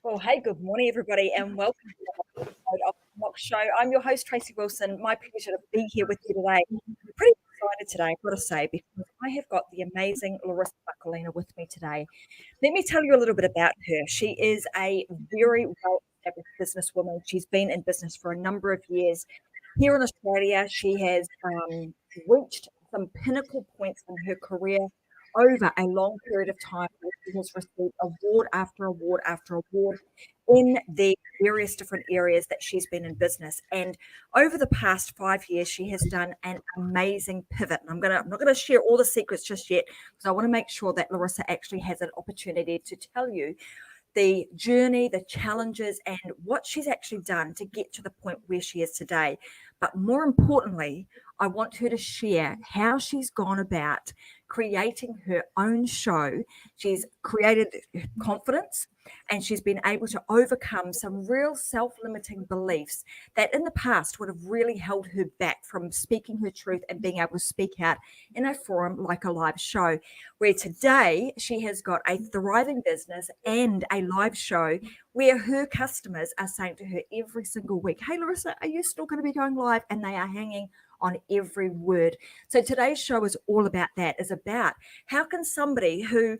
Well, hey, good morning, everybody, and welcome to the episode of the Mock Show. I'm your host, Tracy Wilson. My pleasure to be here with you today. Pretty excited today, I've got to say, because I have got the amazing Larisa Vakulina with me today. Let me tell you a little bit about her. She is a very well-established businesswoman. She's been in business for a number of years. Here in Australia, she has reached some pinnacle points in her career over a long period of time, where she has received award after award after award in the various different areas that she's been in business. And over the past 5 years, she has done an amazing pivot. And I'm not gonna share all the secrets just yet, because I want to make sure that Larisa actually has an opportunity to tell you the journey, the challenges, and what she's actually done to get to the point where she is today. But more importantly, I want her to share how she's gone about creating her own show. She's created confidence, and she's been able to overcome some real self-limiting beliefs that in the past would have really held her back from speaking her truth and being able to speak out in a forum like a live show, where today she has got a thriving business and a live show where her customers are saying to her every single week, "Hey, Larisa, are you still going to be going live?" And they are hanging on every word. So today's show is all about that, is about how can somebody who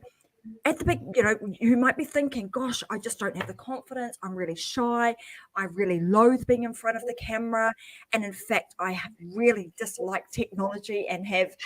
at the big, you might be thinking, gosh, I just don't have the confidence. I'm really shy. I really loathe being in front of the camera. And in fact, I really dislike technology and have,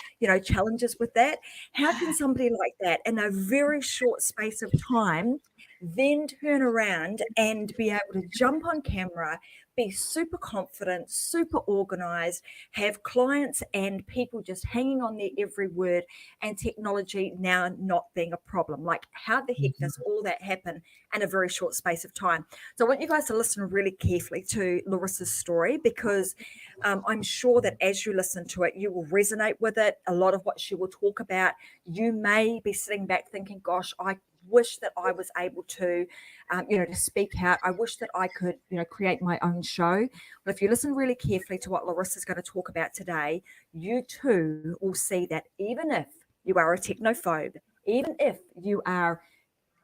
challenges with that. How can somebody like that in a very short space of time then turn around and be able to jump on camera, be super confident, super organized, have clients and people just hanging on their every word, and technology now not being a problem? Like, how the heck does all that happen in a very short space of time? So I want you guys to listen really carefully to Larisa's story, because I'm sure that as you listen to it, you will resonate with it. A lot of what she will talk about, you may be sitting back thinking, gosh, I wish that I was able to, to speak out. I wish that I could, create my own show. But if you listen really carefully to what Larisa is going to talk about today, you too will see that even if you are a technophobe, even if you are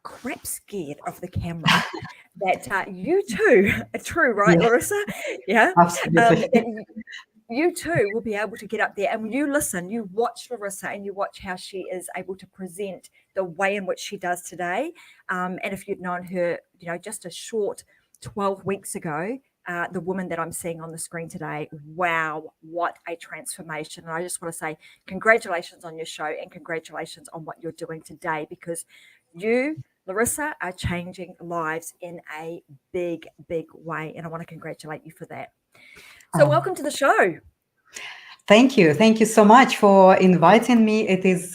crap scared of the camera, that you too, true, right, Yeah, Larisa? Yeah. absolutely. You too will be able to get up there and you listen, you watch Larisa and you watch how she is able to present the way in which she does today. And if you'd known her, just a short 12 weeks ago, the woman that I'm seeing on the screen today, wow, what a transformation. And I just want to say congratulations on your show and congratulations on what you're doing today, because you, Larisa, are changing lives in a big, big way. And I want to congratulate you for that. So welcome to the show. Thank you. Thank you so much for inviting me. It is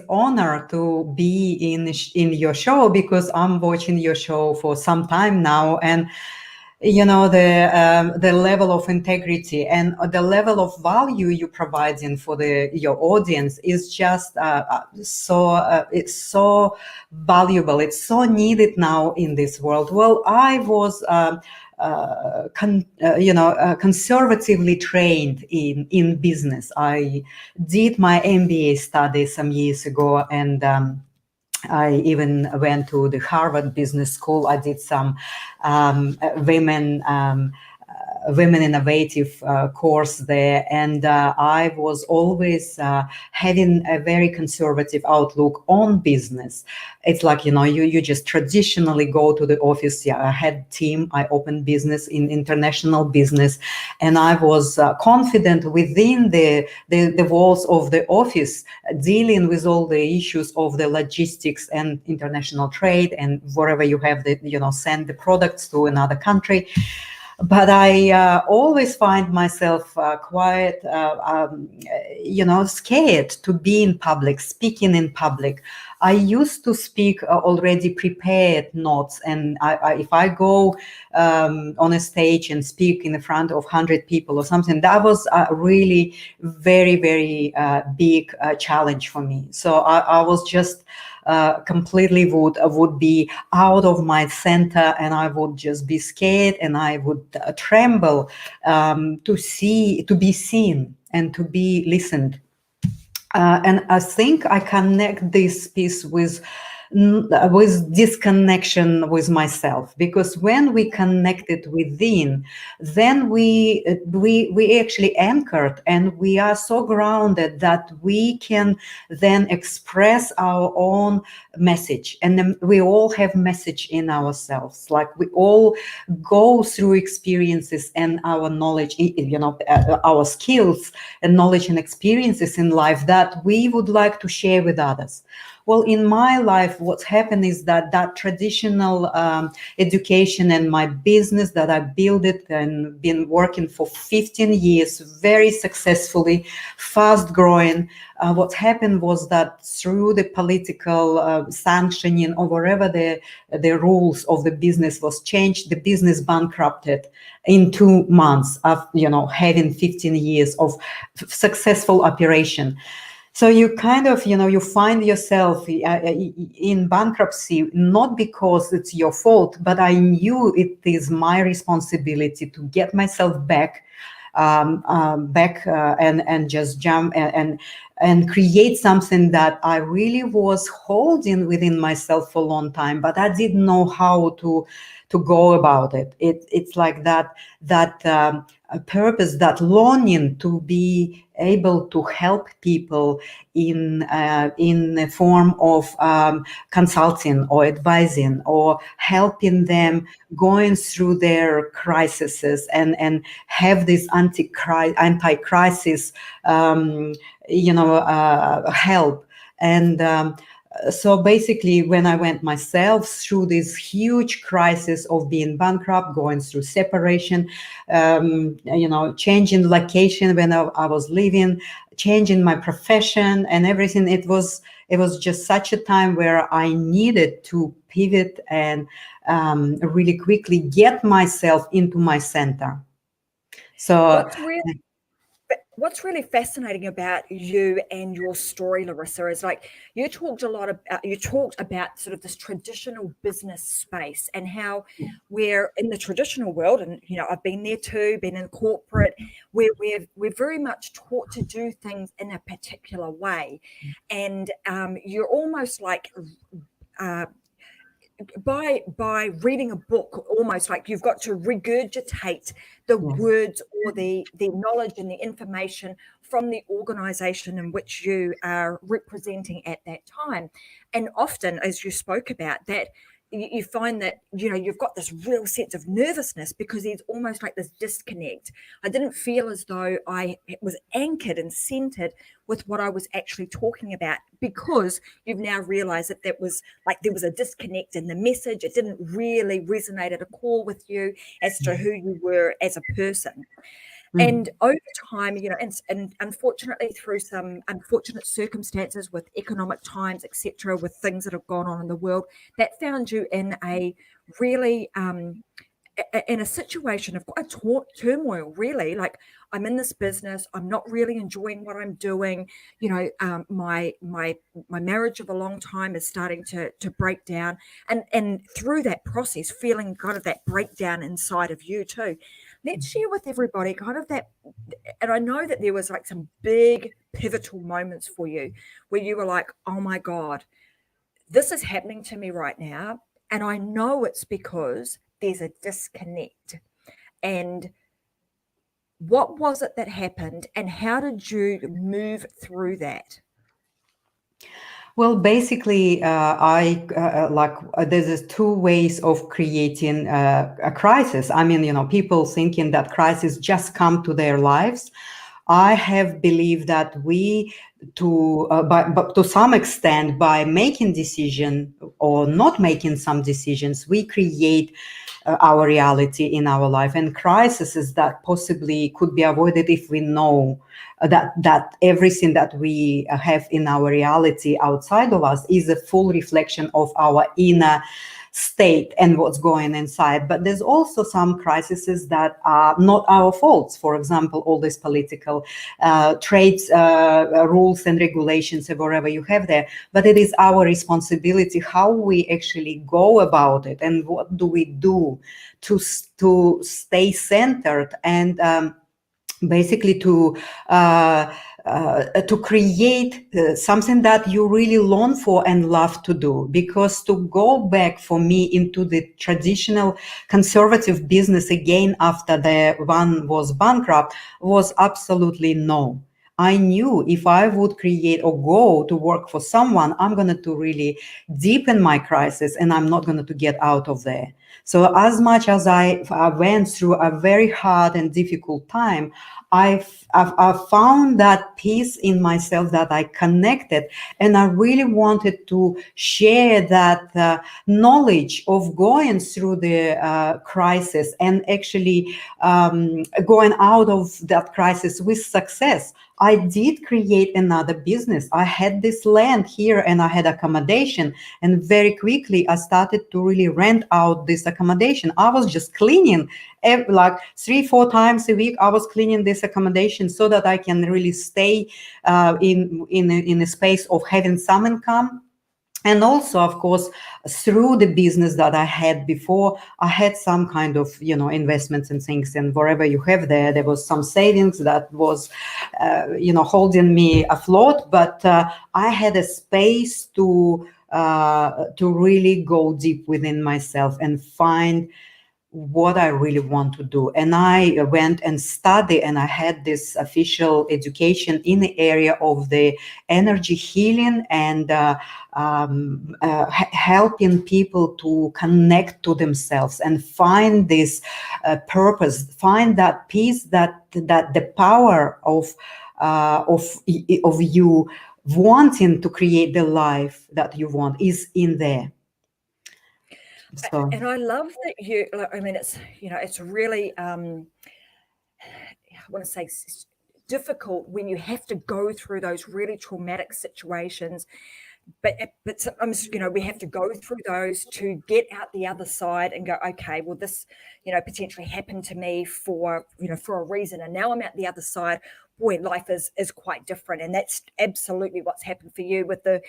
honor to be in your show, because I'm watching your show for some time now, and the level of integrity and the level of value you providing for your audience is just it's so valuable. It's so needed now in this world. Well, I was conservatively trained in business. I did my MBA study some years ago, and I even went to the Harvard Business School. I did some women innovative course there, and I was always having a very conservative outlook on business. It's like, you just traditionally go to the office. Yeah, I had team, I opened business in international business, and I was confident within the walls of the office, dealing with all the issues of the logistics and international trade, and wherever you have send the products to another country. But I always find myself quite, scared to be in public, speaking in public. I used to speak already prepared notes, and if I go on a stage and speak in front of 100 people or something, that was really very, very big challenge for me. So I was just completely would be out of my center, and I would just be scared, and I would tremble to be seen and to be listened. And I think I connect this piece with with disconnection with myself, because when we connected within, then we actually anchored, and we are so grounded that we can then express our own message. And then we all have message in ourselves, like we all go through experiences, and our knowledge, our skills and knowledge and experiences in life that we would like to share with others. Well, in my life, what's happened is that traditional education and my business that I built it and been working for 15 years very successfully, fast growing. What happened was that through the political sanctioning or wherever the rules of the business was changed, the business bankrupted in 2 months of having 15 years of successful operation. So you kind of, you find yourself in bankruptcy, not because it's your fault, but I knew it is my responsibility to get myself back, and just jump and create something that I really was holding within myself for a long time, but I didn't know how to go about it. It's like that a purpose, that longing to be able to help people in the form of consulting or advising or helping them going through their crises and have this anti-crisis help. And so basically, when I went myself through this huge crisis of being bankrupt, going through separation, changing location when I was living, changing my profession and everything, it was just such a time where I needed to pivot and really quickly get myself into my center. So What's really fascinating about you and your story, Larisa, is like you talked about sort of this traditional business space and how we're in the traditional world, and I've been there too, been in corporate, where we're very much taught to do things in a particular way, and you're almost like by reading a book, almost like you've got to regurgitate the words or the knowledge and the information from the organization in which you are representing at that time. And often, as you spoke about, that you find that you've got this real sense of nervousness because there's almost like this disconnect. I didn't feel as though I was anchored and centered with what I was actually talking about, because you've now realized that there was a disconnect in the message. It didn't really resonate at a core with you as to who you were as a person. And over time, and unfortunately through some unfortunate circumstances with economic times, etc., with things that have gone on in the world, that found you in a really in a situation of quite turmoil, really. Like, I'm in this business, I'm not really enjoying what I'm doing. My marriage of a long time is starting to break down, and through that process, feeling kind of that breakdown inside of you too. Let's share with everybody kind of that. And I know that there was like some big pivotal moments for you where you were like, oh my God, this is happening to me right now. And I know it's because there's a disconnect. And what was it that happened, and how did you move through that? Well, basically, there's two ways of creating a crisis. I mean, people thinking that crises just come to their lives. I have believed that but to some extent, by making decision or not making some decisions, we create our reality in our life, and crises that possibly could be avoided if we know that everything that we have in our reality outside of us is a full reflection of our inner state and what's going inside. But there's also some crises that are not our faults. For example, all these political trades, rules and regulations, wherever you have there. But it is our responsibility how we actually go about it, and what do we do to stay centered and basically to create something that you really long for and love to do. Because to go back for me into the traditional conservative business again after the one was bankrupt was absolutely no. I knew if I would create or go to work for someone, I'm going to really deepen my crisis and I'm not going to get out of there. So as much as I went through a very hard and difficult time, I've found that peace in myself, that I connected, and I really wanted to share that knowledge of going through the crisis and actually going out of that crisis with success. I did create another business. I had this land here and I had accommodation. And very quickly, I started to really rent out this accommodation. I was just cleaning like 3-4 times a week. I was cleaning this accommodation so that I can really stay in a space of having some income. And also, of course, through the business that I had before, I had some kind of, investments and things. And wherever you have there was some savings that was, holding me afloat. But I had a space to really go deep within myself and find what I really want to do. And I went and studied, and I had this official education in the area of the energy healing and helping people to connect to themselves and find this purpose, find that peace, that the power of you wanting to create the life that you want is in there. So. And I love that you, I mean, it's really, I want to say difficult when you have to go through those really traumatic situations. But sometimes, we have to go through those to get out the other side and go, okay, well, this, potentially happened to me for a reason. And now I'm out the other side. Boy, life is quite different. And that's absolutely what's happened for you with the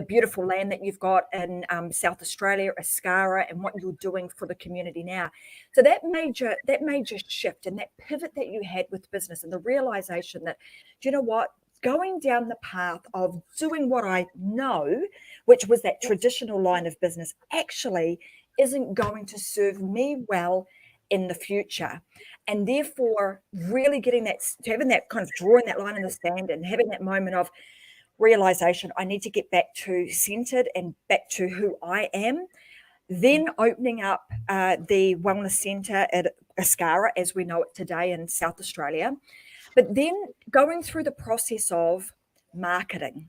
beautiful land that you've got in South Australia, Ascara, and what you're doing for the community now. So that major shift and that pivot that you had with business and the realization that, do you know what? Going down the path of doing what I know, which was that traditional line of business, actually isn't going to serve me well in the future. And therefore, really having that kind of drawing that line in the sand and having that moment of realization, I need to get back to centered and back to who I am. Then opening up the wellness centre at Ascara, as we know it today in South Australia. But then going through the process of marketing,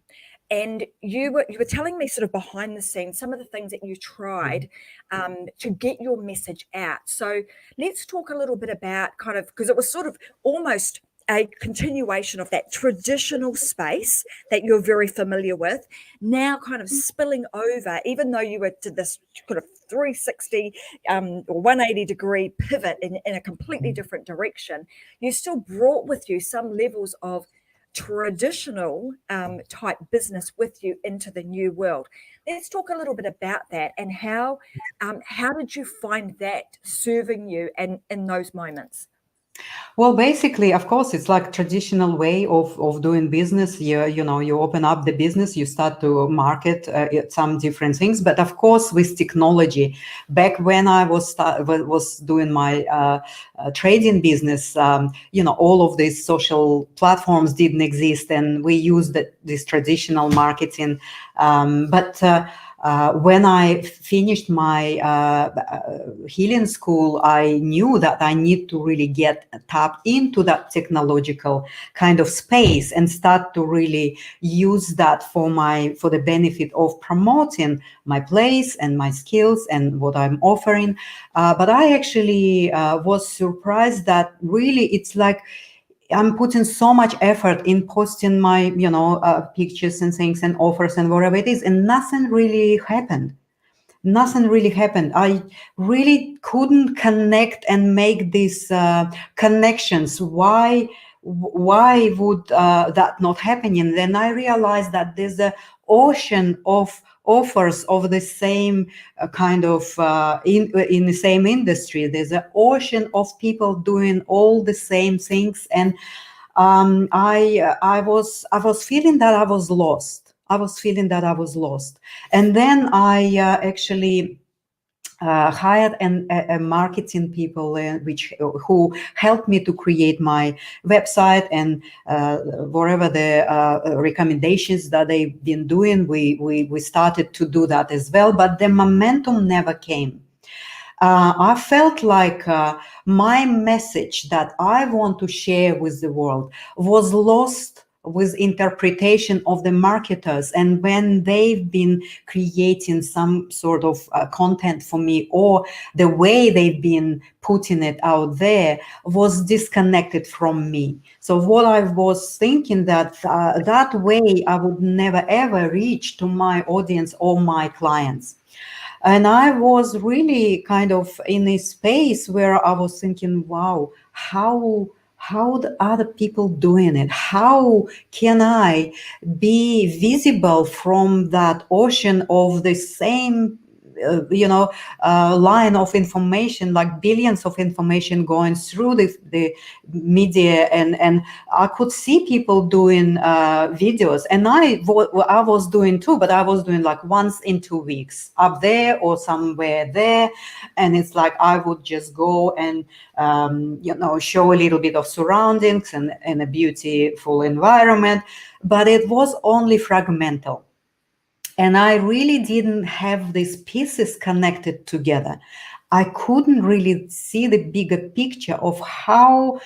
and you were telling me sort of behind the scenes some of the things that you tried to get your message out. So let's talk a little bit about kind of, because it was sort of almost a continuation of that traditional space that you're very familiar with, now kind of spilling over, even though you did this kind of 360 or 180 degree pivot in a completely different direction, you still brought with you some levels of traditional type business with you into the new world. Let's talk a little bit about that and how did you find that serving you and in those moments? Well, basically, of course, it's like traditional way of doing business. You open up the business, you start to market some different things. But of course, with technology, back when I was doing my trading business, all of these social platforms didn't exist, and we used this traditional marketing. When I finished my healing school, I knew that I need to really get tapped into that technological kind of space and start to really use that for the benefit of promoting my place and my skills and what I'm offering. But I actually was surprised that really it's like I'm putting so much effort in posting my, pictures and things and offers and whatever it is, and nothing really happened. Nothing really happened. I really couldn't connect and make these connections. Why would that not happen? And then I realized that there's an ocean of offers of the same kind of in the same industry. There's an ocean of people doing all the same things, and I was feeling that I was lost. I was feeling that I was lost, and then I actually hired a marketing people which who helped me to create my website, and whatever the recommendations that they've been doing, we started to do that as well. But the momentum never came. I felt like my message that I want to share with the world was lost with interpretation of the marketers, and when they've been creating some sort of content for me, or the way they've been putting it out there was disconnected from me. So what I was thinking that that way I would never ever reach to my audience or my clients. And I was really kind of in a space where I was thinking, wow, how the other people doing it? How can I be visible from that ocean of the same line of information, like billions of information going through the media, and I could see people doing videos, and I was doing too, but I was doing like once in 2 weeks up there or somewhere there, and it's like I would just go and show a little bit of surroundings and a beautiful environment, but it was only fragmental. And I really didn't have these pieces connected together. I couldn't really see the bigger picture of how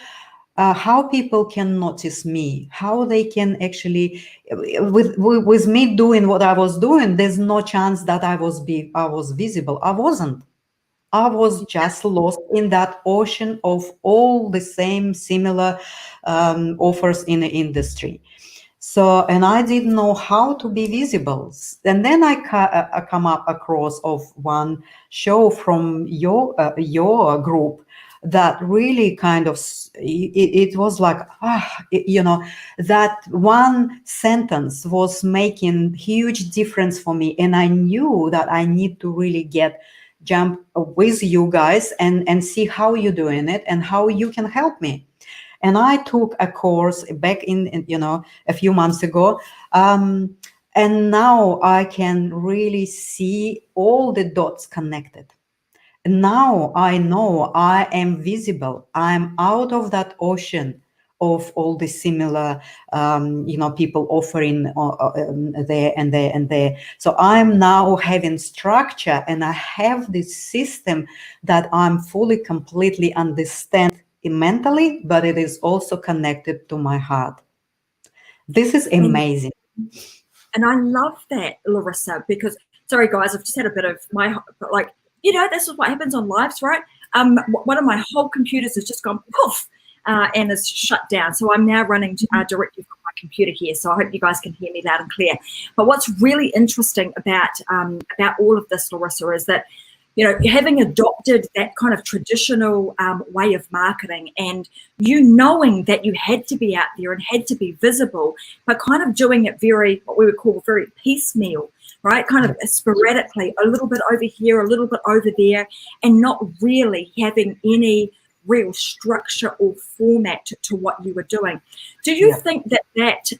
people can notice me, how they can actually, with me doing what I was doing, there's no chance that I was visible. I wasn't. I was just lost in that ocean of all the same similar offers in the industry. So, and I didn't know how to be visible. And then I come up across of one show from your group that really kind of, it was like, that one sentence was making huge difference for me. And I knew that I need to really jump with you guys and see how you're doing it and how you can help me. And I took a course back in a few months ago. And now I can really see all the dots connected. Now I know I am visible. I'm out of that ocean of all the similar, people offering there and there and there. So I'm now having structure, and I have this system that I'm fully, completely understand mentally, but it is also connected to my heart. This is amazing. And I love that, Larisa, because, sorry guys, I've just had a bit of this is what happens on lives, right? One of my whole computers has just gone poof and is shut down. So I'm now running directly from my computer here. So I hope you guys can hear me loud and clear. But what's really interesting about all of this, Larisa, is that, having adopted that kind of traditional way of marketing, and knowing that you had to be out there and had to be visible, but kind of doing it what we would call very piecemeal, right? Kind of sporadically, a little bit over here, a little bit over there, and not really having any real structure or format to what you were doing. Do you think that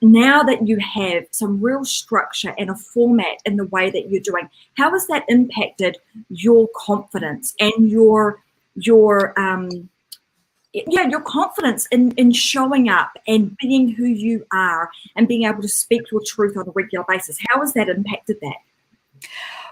now that you have some real structure and a format in the way that you're doing, how has that impacted your confidence and your confidence in showing up and being who you are and being able to speak your truth on a regular basis? How has that impacted that?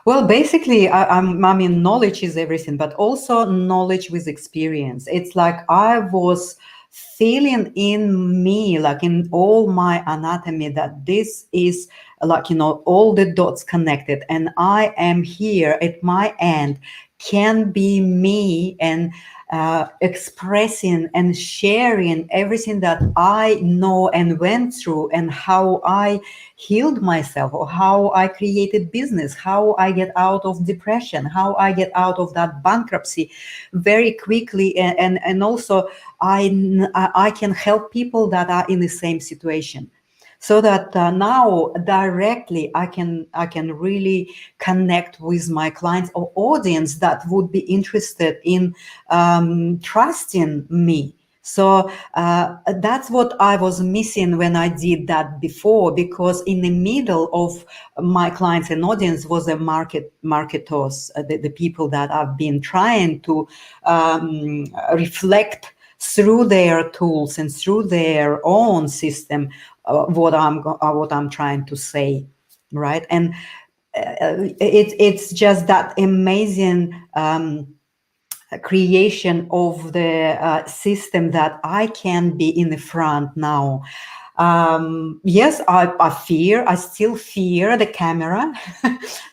Well, basically, I mean, knowledge is everything, but also knowledge with experience. It's like I was feeling in me, like in all my anatomy, that this is like, all the dots connected, and I am here at my end, can be me, and expressing and sharing everything that I know and went through, and how I healed myself, or how I created business, how I get out of depression, how I get out of that bankruptcy very quickly, and also I can help people that are in the same situation. so that now directly I can really connect with my clients or audience that would be interested in trusting me. So that's what I was missing when I did that before, because in the middle of my clients and audience was the marketers, the people that I've been trying to reflect through their tools and through their own system what I'm trying to say, right? And it's just that amazing creation of the system that I can be in the front now. Yes, I still fear the camera,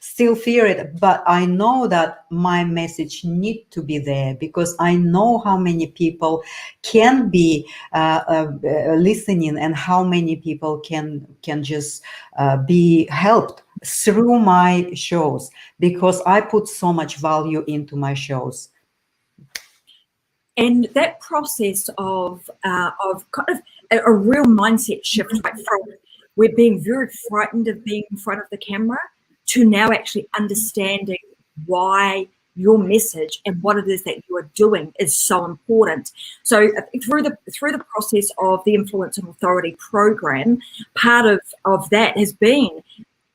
still fear it, but I know that my message need to be there, because I know how many people can be listening, and how many people can just be helped through my shows, because I put so much value into my shows. And that process of kind of a real mindset shift, right, from we're being very frightened of being in front of the camera to now actually understanding why your message and what it is that you are doing is so important. So through the process of the Influence and Authority program, part of that has been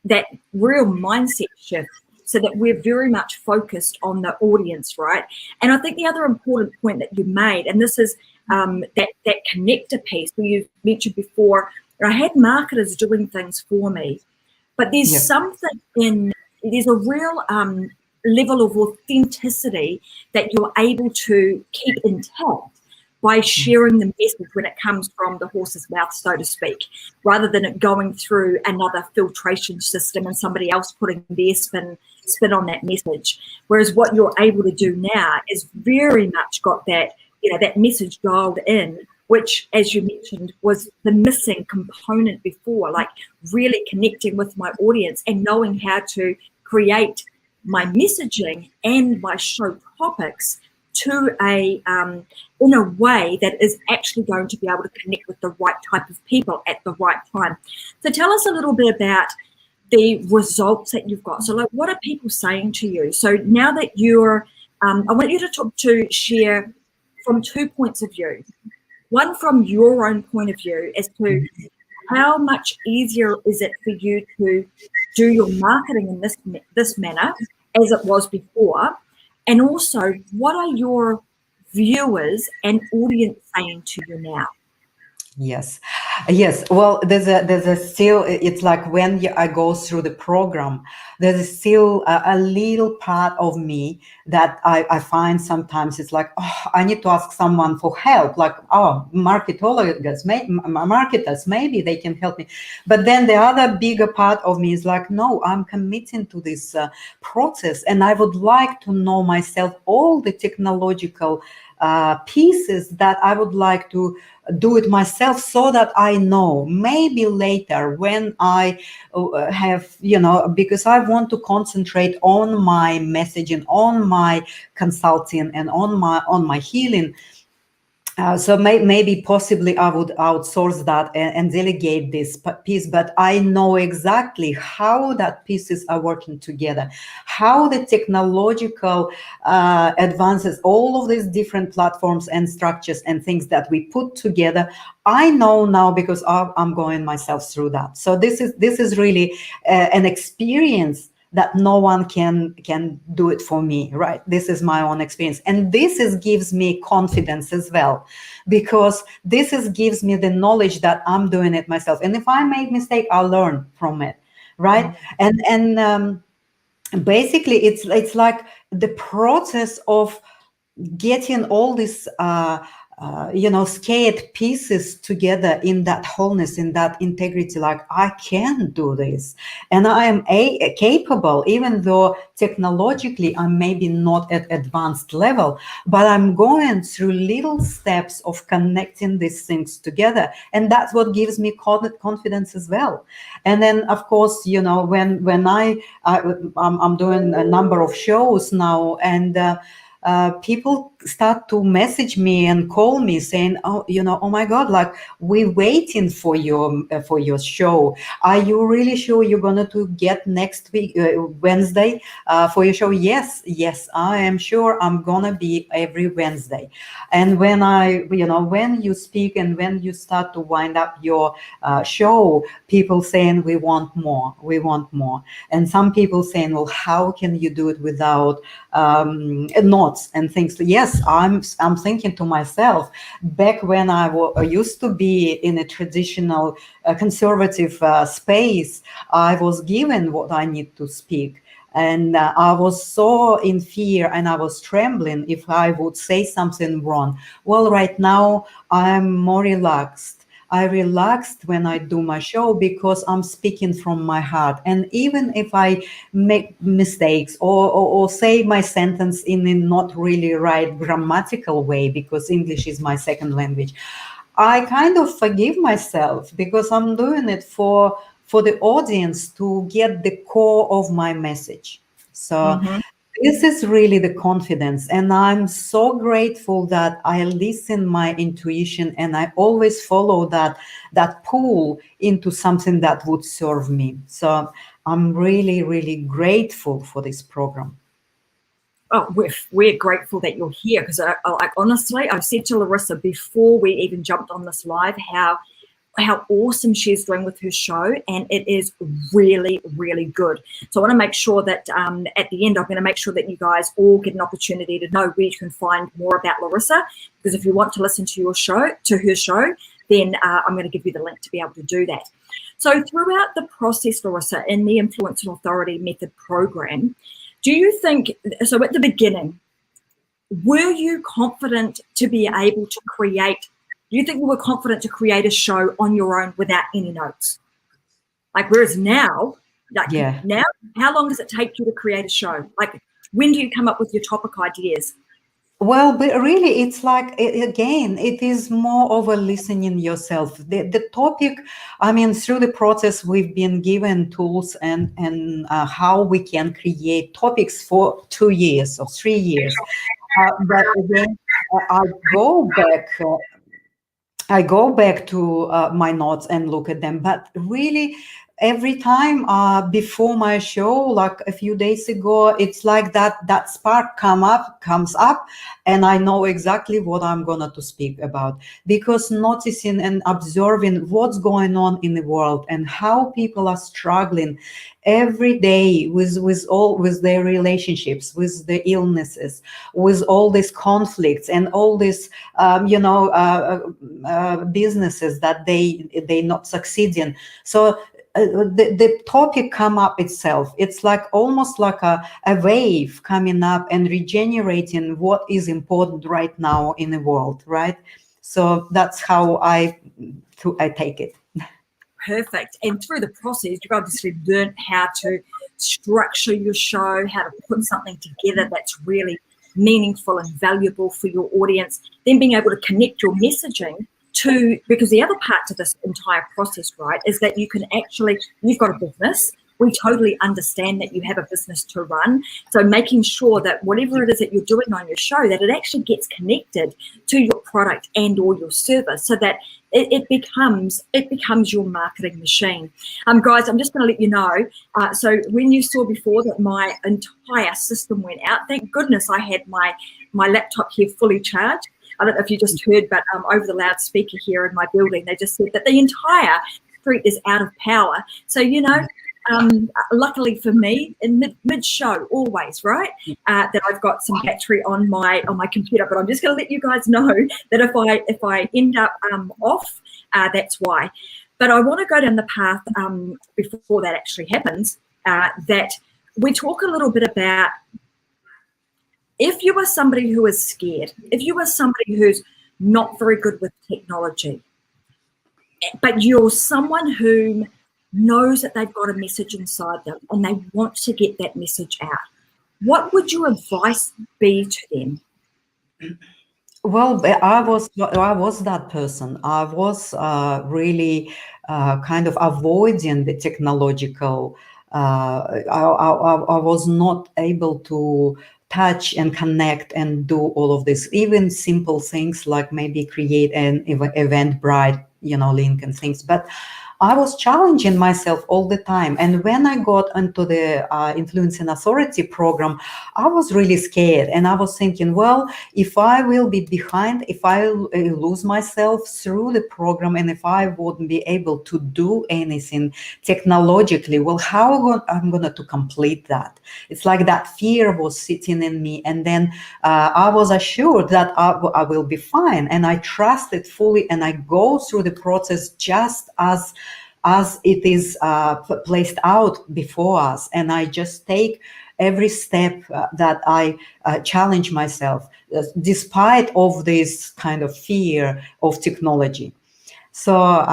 that real mindset shift, so that we're very much focused on the audience, right? And I think the other important point that you made, and this is that connector piece where you mentioned before, I had marketers doing things for me, but there's there's a real level of authenticity that you're able to keep intact by sharing the message when it comes from the horse's mouth, so to speak, rather than it going through another filtration system and somebody else putting their spin on that message. Whereas what you're able to do now is very much got that, that message dialed in, which, as you mentioned, was the missing component before, like really connecting with my audience and knowing how to create my messaging and my show topics to in a way that is actually going to be able to connect with the right type of people at the right time. So tell us a little bit about the results that you've got. So like, what are people saying to you? So now that you're, I want you to share from 2 points of view. One from your own point of view as to how much easier is it for you to do your marketing in this manner as it was before, and also what are your viewers and audience saying to you now? Yes. Well, there's a still, it's like when I go through the program, there's still a little part of me that I find sometimes it's like, oh, I need to ask someone for help. Like, oh, marketers, maybe they can help me. But then the other bigger part of me is like, no, I'm committing to this process, and I would like to know myself all the technological pieces that I would like to do it myself, so that I know maybe later when I have, because I want to concentrate on my messaging, on my consulting, and on my healing. So maybe possibly I would outsource that and delegate this piece, but I know exactly how that pieces are working together, how the technological advances, all of these different platforms and structures and things that we put together, I know now because I'm going myself through that. So this is really an experience that no one can do it for me, right? This is my own experience, and gives me confidence as well, because gives me the knowledge that I'm doing it myself, and if I make mistake, I'll learn from it, right? And basically, it's like the process of getting all these scared pieces together in that wholeness, in that integrity, like I can do this, and I am capable, even though technologically I'm maybe not at advanced level, but I'm going through little steps of connecting these things together, and that's what gives me confidence as well. And then of course, when I'm doing a number of shows now, and people start to message me and call me saying, "Oh, oh my God, like we're waiting for your show. Are you really sure you're gonna to get next week Wednesday for your show?" Yes, I am sure I'm gonna be every Wednesday. And when you speak and when you start to wind up your show, people saying, "We want more, we want more." And some people saying, "Well, how can you do it without notes and things?" Yes, I'm thinking to myself, back when I used to be in a traditional conservative space, I was given what I need to speak. And I was so in fear and I was trembling if I would say something wrong. Well, right now I'm more relaxed. I relaxed when I do my show because I'm speaking from my heart. And even if I make mistakes or say my sentence in a not really right grammatical way, because English is my second language, I kind of forgive myself because I'm doing it for the audience to get the core of my message. So this is really the confidence, and I'm so grateful that I listen my intuition and I always follow that pull into something that would serve me. So I'm really, really grateful for this program. Oh, we're grateful that you're here, because like honestly, I've said to Larisa before we even jumped on this live how awesome she's doing with her show, and it is really, really good. So I want to make sure that at the end, I'm going to make sure that you guys all get an opportunity to know where you can find more about Larisa, because if you want to listen to her show, then I'm going to give you the link to be able to do that. So throughout the process, Larisa, in the Influence and Authority Method program, do you think, so at the beginning, were you confident to be able to create, do you think you were confident to create a show on your own without any notes? Like, whereas now, now, how long does it take you to create a show? Like, when do you come up with your topic ideas? Well, but really, it's like, again, it is more of a listening yourself. The topic, I mean, through the process, we've been given tools and how we can create topics for 2 years or 3 years. But again, I go back. I go back to my notes and look at them. But really, every time before my show, like a few days ago, it's like that spark comes up, and I know exactly what I'm gonna to speak about, because noticing and observing what's going on in the world and how people are struggling every day with their relationships, with the illnesses, with all these conflicts and all these businesses that they not succeeding. So the topic come up itself. It's like almost like a wave coming up and regenerating what is important right now in the world, right? So that's how I take it. Perfect. And through the process, you've obviously learned how to structure your show, how to put something together that's really meaningful and valuable for your audience, then being able to connect your messaging to, because the other part to this entire process, right, is that you can actually, you've got a business. We totally understand that you have a business to run. So making sure that whatever it is that you're doing on your show, that it actually gets connected to your product and or your service, so that it becomes your marketing machine. Guys, I'm just going to let you know. So when you saw before that my entire system went out, thank goodness I had my laptop here fully charged. I don't know if you just heard, but over the loudspeaker here in my building, they just said that the entire street is out of power. So, luckily for me, in mid-show, always, right, that I've got some battery on my computer. But I'm just going to let you guys know that if I end up off, that's why. But I want to go down the path before that actually happens, that we talk a little bit about, if you are somebody who is scared, if you are somebody who's not very good with technology, but you're someone who knows that they've got a message inside them and they want to get that message out, what would your advice be to them? Well, I was that person. I was really kind of avoiding the technological. I was not able touch and connect and do all of this, even simple things like maybe create an Eventbrite, link and things. But I was challenging myself all the time. And when I got into the Influence and Authority program, I was really scared. And I was thinking, well, if I will be behind, if I lose myself through the program, and if I wouldn't be able to do anything technologically, well, how I'm going to complete that? It's like that fear was sitting in me. And then I was assured that I will be fine. And I trusted fully, and I go through the process just as it is placed out before us. And I just take every step that I challenge myself, despite of this kind of fear of technology. So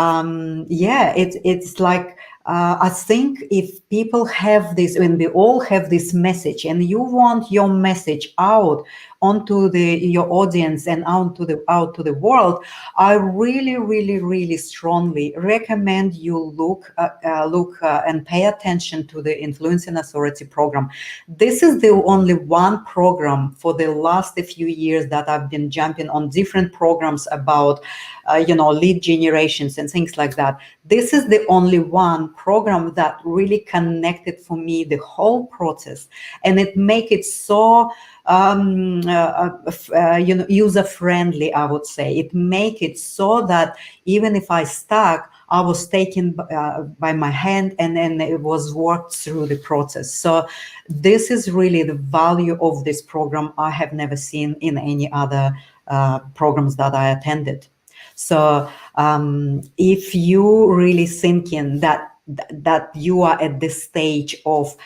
it's like I think if people have this, when we all have this message, and you want your message out onto your audience and out to the world, I really, really, really strongly recommend you look and pay attention to the Influence and Authority program. This is the only one program for the last few years that I've been jumping on different programs about lead generations and things like that. This is the only one program that really connected for me the whole process, and it make it so user friendly. I would say it make it so that even if I stuck, I was taken by my hand, and then it was worked through the process. So this is really the value of this program I have never seen in any other programs that I attended. So if you really thinking that you are at this stage of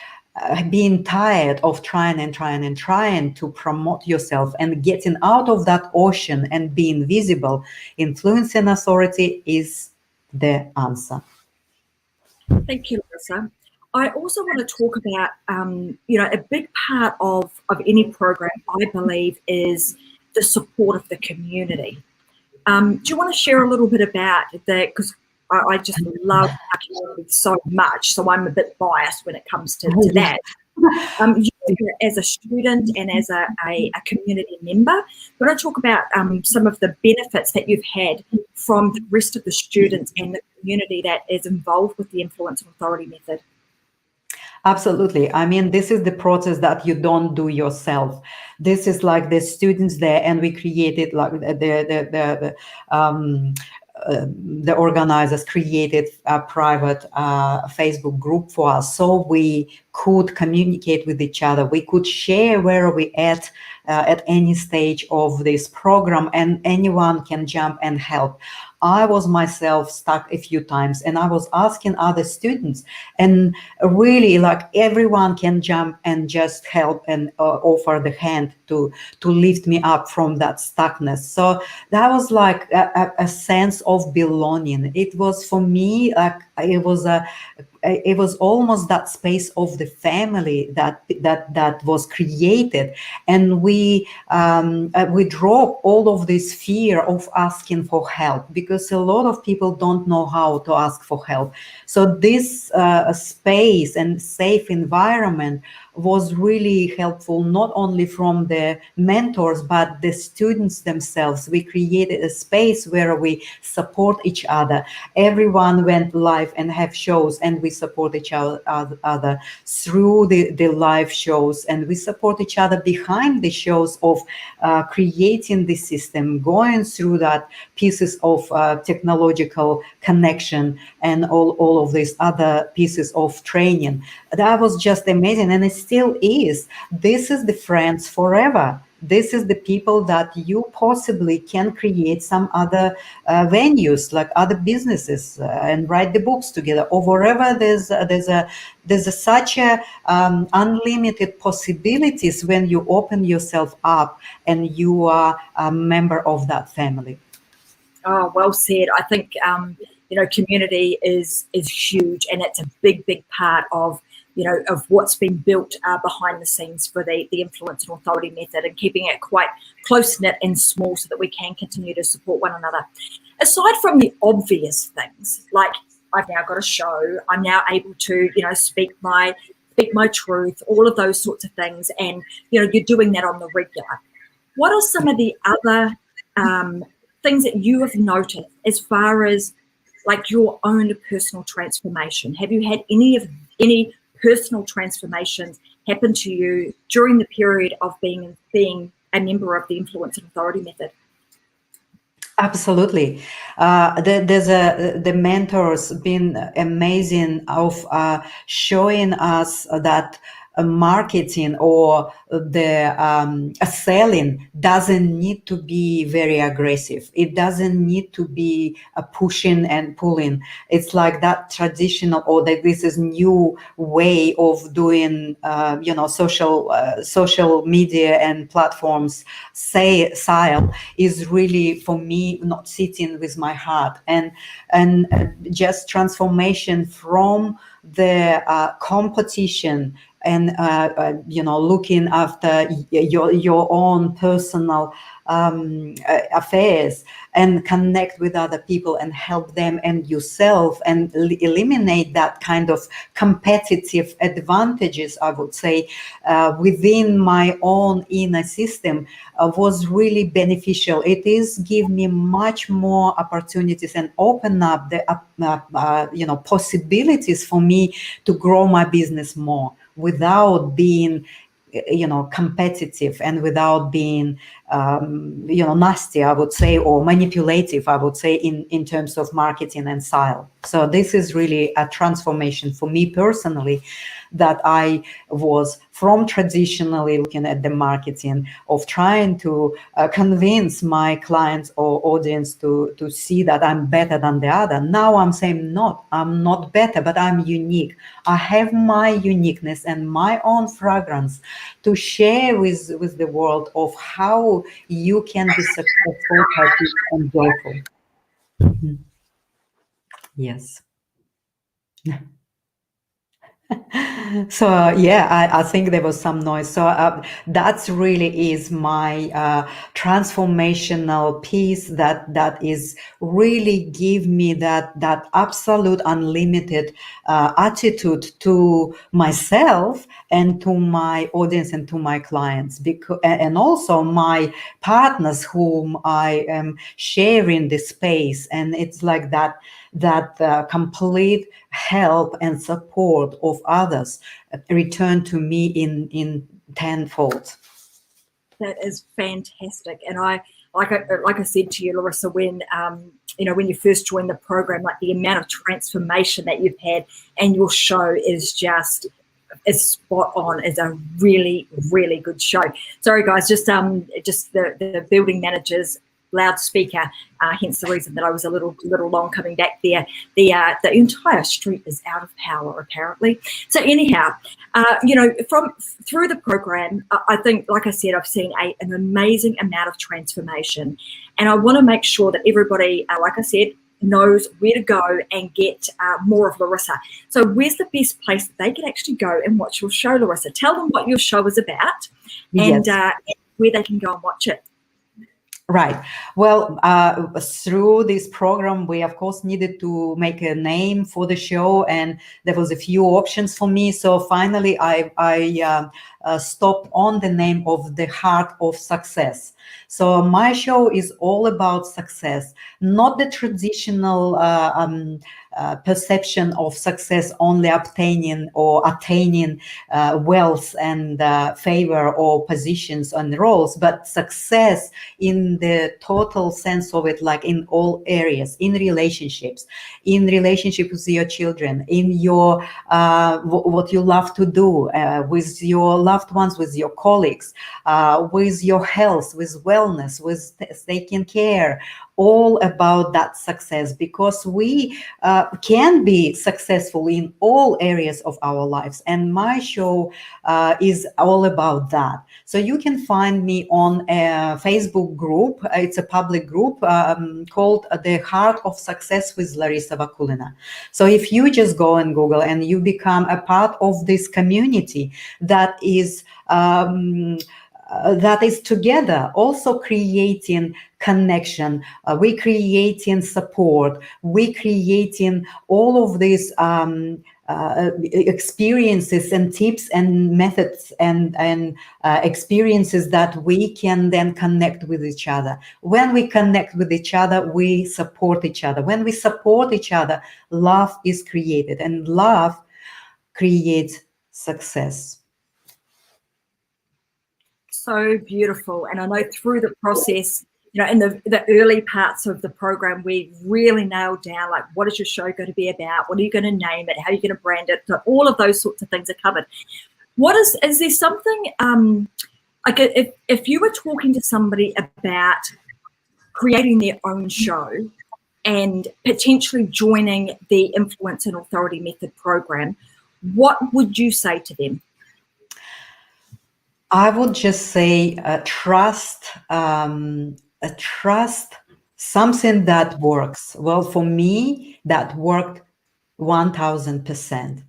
being tired of trying to promote yourself and getting out of that ocean and being visible, Influence and Authority is the answer. Thank you, Larisa. I also want to talk about, a big part of any program, I believe, is the support of the community. Do you want to share a little bit about that? Because I just love our community so much, so I'm a bit biased when it comes to that. You as a student and as a community member, but I talk about some of the benefits that you've had from the rest of the students and the community that is involved with the Influence and Authority method. Absolutely. I mean, this is the process that you don't do yourself. This is like the students there, and we created like the organizers created a private Facebook group for us, so we could communicate with each other. We could share where we at any stage of this program, and anyone can jump and help. I was myself stuck a few times, and I was asking other students, and really like everyone can jump and just help and offer the hand to lift me up from that stuckness. So that was like a sense of belonging. It was for me like it was almost that space of the family that was created, and we drop all of this fear of asking for help, because a lot of people don't know how to ask for help. So this space and safe environment was really helpful, not only from the mentors but the students themselves. We created a space where we support each other. Everyone went live and have shows, and we support each other through the live shows, and we support each other behind the shows of creating the system, going through that pieces of technological connection and all of these other pieces of training. That was just amazing, and it still is. This is the friends forever. This is the people that you possibly can create some other venues, like other businesses, and write the books together, or wherever there's such a unlimited possibilities when you open yourself up and you are a member of that family. Oh, well said. I think community is huge, and it's a big part of of what's been built behind the scenes for the Influence and Authority method, and keeping it quite close-knit and small so that we can continue to support one another. Aside from the obvious things, like I've now got a show, I'm now able to speak my speak my truth, all of those sorts of things. And, you're doing that on the regular. What are some of the other things that you have noticed as far as like your own personal transformation? Have you had any personal transformations happen to you during the period of being a member of the Influence and Authority Method? Absolutely. The mentors been amazing of showing us that marketing or the selling doesn't need to be very aggressive. It doesn't need to be a pushing and pulling. It's like that traditional, or that this is new way of doing, social media and platforms style is really, for me, not sitting with my heart, and just transformation from the competition and looking after your own personal affairs, and connect with other people and help them and yourself, and eliminate that kind of competitive advantages, I would say, within my own inner system, was really beneficial. It is give me much more opportunities and open up the possibilities for me to grow my business more without being competitive, and without being nasty, I would say, or manipulative, I would say, in terms of marketing and style. So this is really a transformation for me personally, that I was from traditionally looking at the marketing of trying to convince my clients or audience to see that I'm better than the other. Now I'm saying, I'm not better, but I'm unique. I have my uniqueness and my own fragrance to share with the world of how you can be successful, happy, and joyful. Mhm. Yes. So I think there was some noise. So that's really is my transformational piece that is really give me that absolute unlimited attitude to myself and to my audience and to my clients, because and also my partners whom I am sharing this space, and it's like that complete help and support of others return to me in tenfold. That is fantastic. And I said to you, Larisa, when when you first joined the program, like the amount of transformation that you've had, and your show is just spot on. Is a really, really good show. Sorry guys, just the building managers loudspeaker, hence the reason that I was a little long coming back there. The entire street is out of power apparently. So anyhow, through the program, I think, like I said, I've seen an amazing amount of transformation, and I want to make sure that everybody, like I said, knows where to go and get more of Larisa. So where's the best place that they can actually go and watch your show, Larisa? Tell them what your show is about, and where they can go and watch it. Right. Well, through this program, we of course needed to make a name for the show, and there was a few options for me. So finally, I stopped on the name of The Heart of Success. So my show is all about success, not the traditional perception of success only obtaining or attaining wealth and favor or positions and roles, but success in the total sense of it, like in all areas, in relationships with your children, in your what you love to do, with your loved ones, with your colleagues, with your health, with wellness, with taking care, all about that success, because we can be successful in all areas of our lives. And my show is all about that. So you can find me on a Facebook group. It's a public group called The Heart of Success with Larisa Vakulina. So if you just go and Google and you become a part of this community that is together also creating connection, we creating support, we creating all of these experiences and tips and methods and experiences that we can then connect with each other. When we connect with each other, we support each other. When we support each other, love is created, and love creates success. So beautiful. And I know through the process, in the early parts of the program, we really nailed down, like, what is your show going to be about? What are you going to name it? How are you going to brand it? So all of those sorts of things are covered. Is there something, like if you were talking to somebody about creating their own show and potentially joining the Influence and Authority Method program, what would you say to them? I would just say trust something that works. Well, for me, that worked 1000%.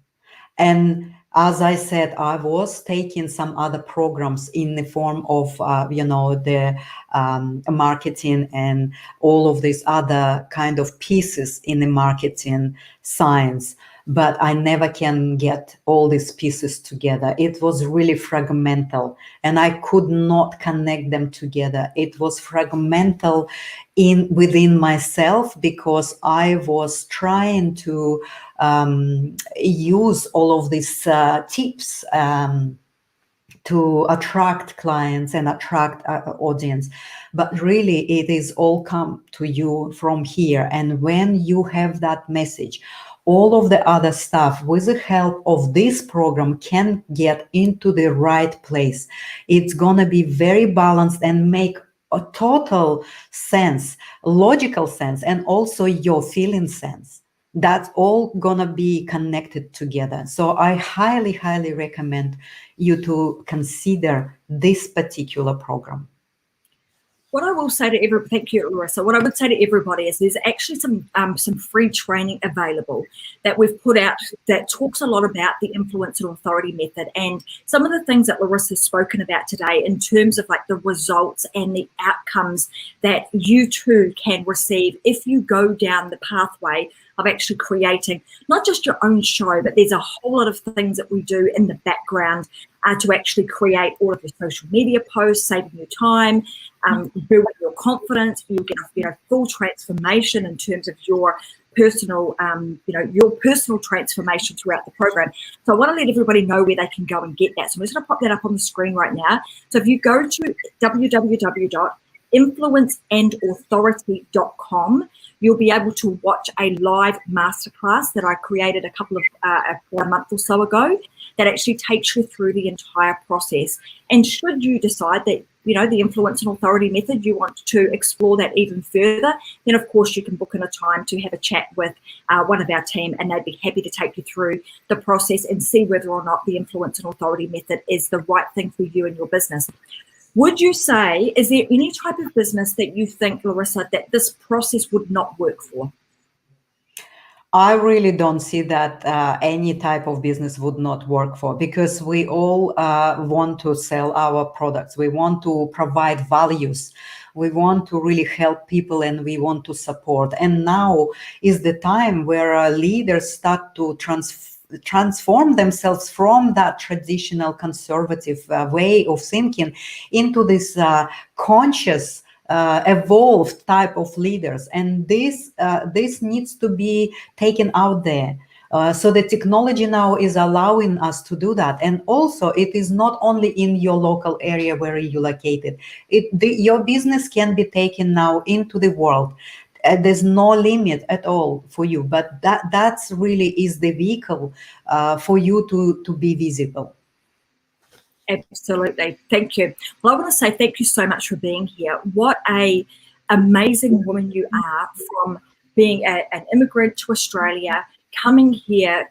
And as I said, I was taking some other programs in the form of, the marketing and all of these other kind of pieces in the marketing science. But I never can get all these pieces together. It was really fragmental, and I could not connect them together. It was fragmental within myself, because I was trying to use all of these tips to attract clients and attract audience. But really, it is all come to you from here. And when you have that message, all of the other stuff, with the help of this program, can get into the right place. It's gonna be very balanced and make a total sense, logical sense, and also your feeling sense. That's all gonna be connected together. So I highly, highly recommend you to consider this particular program. What I will say to everybody, thank you, Larisa. What I would say to everybody is there's actually some free training available that we've put out that talks a lot about the Influence and Authority Method, and some of the things that Larisa's spoken about today in terms of like the results and the outcomes that you too can receive if you go down the pathway of actually creating not just your own show, but there's a whole lot of things that we do in the background to actually create all of your social media posts, saving you time, building your confidence. You get full transformation in terms of your personal, your personal transformation throughout the program. So I want to let everybody know where they can go and get that. So I'm just going to pop that up on the screen right now. So if you go to www.influenceandauthority.com, you'll be able to watch a live masterclass that I created a month or so ago that actually takes you through the entire process. And should you decide that, the Influence and Authority Method, you want to explore that even further, then of course you can book in a time to have a chat with one of our team, and they'd be happy to take you through the process and see whether or not the Influence and Authority Method is the right thing for you and your business. Would you say, is there any type of business that you think, Larisa, that this process would not work for? I really don't see that any type of business would not work for, because we all want to sell our products. We want to provide values. We want to really help people, and we want to support. And now is the time where leaders start to transform themselves from that traditional conservative way of thinking into this conscious, evolved type of leaders. And this needs to be taken out there. So the technology now is allowing us to do that. And also, it is not only in your local area where you're located. Your business can be taken now into the world. There's no limit at all for you, but that's really is the vehicle for you to be visible. Absolutely. Thank you. Well, I want to say thank you so much for being here. What a amazing woman you are, from being an immigrant to Australia, coming here,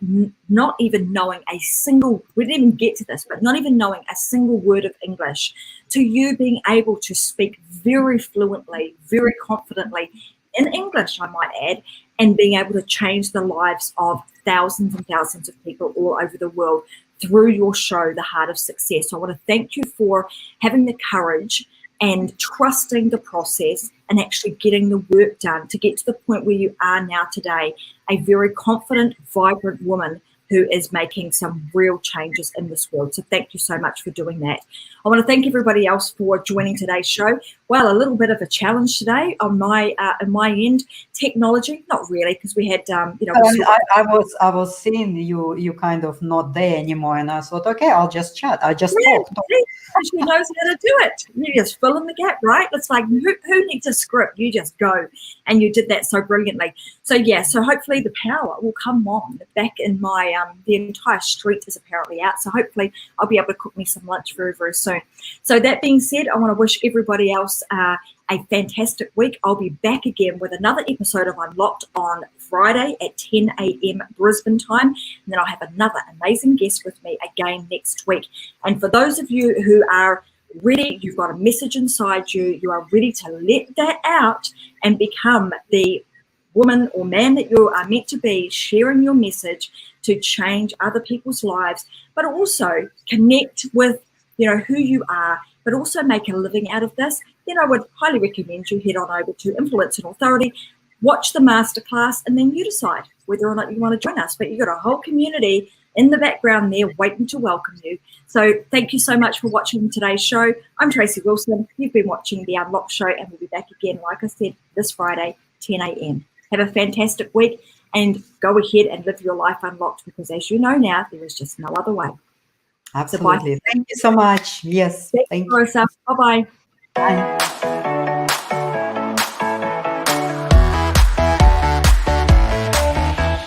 not even knowing a single, we didn't even get to this, but not even knowing a single word of English, to you being able to speak very fluently, very confidently in English, I might add, and being able to change the lives of thousands and thousands of people all over the world through your show, The Heart of Success. So I want to thank you for having the courage and trusting the process and actually getting the work done to get to the point where you are now today, a very confident, vibrant woman who is making some real changes in this world. So thank you so much for doing that. I want to thank everybody else for joining today's show. Well, a little bit of a challenge today on my end. Technology, not really, because we had I was seeing you kind of not there anymore, and I thought, okay, I'll just chat. I just talk. She knows how to do it. You just fill in the gap, right? It's like, who needs a script? You just go. And you did that so brilliantly. So, yeah, so hopefully the power will come on back in my, the entire street is apparently out. So hopefully I'll be able to cook me some lunch very, very soon. So that being said, I want to wish everybody else a fantastic week. I'll be back again with another episode of Unlocked on Friday at 10 a.m. Brisbane time. And then I'll have another amazing guest with me again next week. And for those of you who are ready, you've got a message inside you, you are ready to let that out and become the woman or man that you are meant to be, sharing your message to change other people's lives, but also connect with, who you are, but also make a living out of this, then I would highly recommend you head on over to Influence and Authority, watch the masterclass, and then you decide whether or not you want to join us. But you've got a whole community in the background there waiting to welcome you. So thank you so much for watching today's show. I'm Tracy Wilson. You've been watching The Unlocked Show, and we'll be back again, like I said, this Friday, 10 a.m. Have a fantastic week and go ahead and live your life unlocked, because as you know now, there is just no other way. Absolutely. So thank you so much. Yes. Thank you, Larisa. Bye-bye. Bye.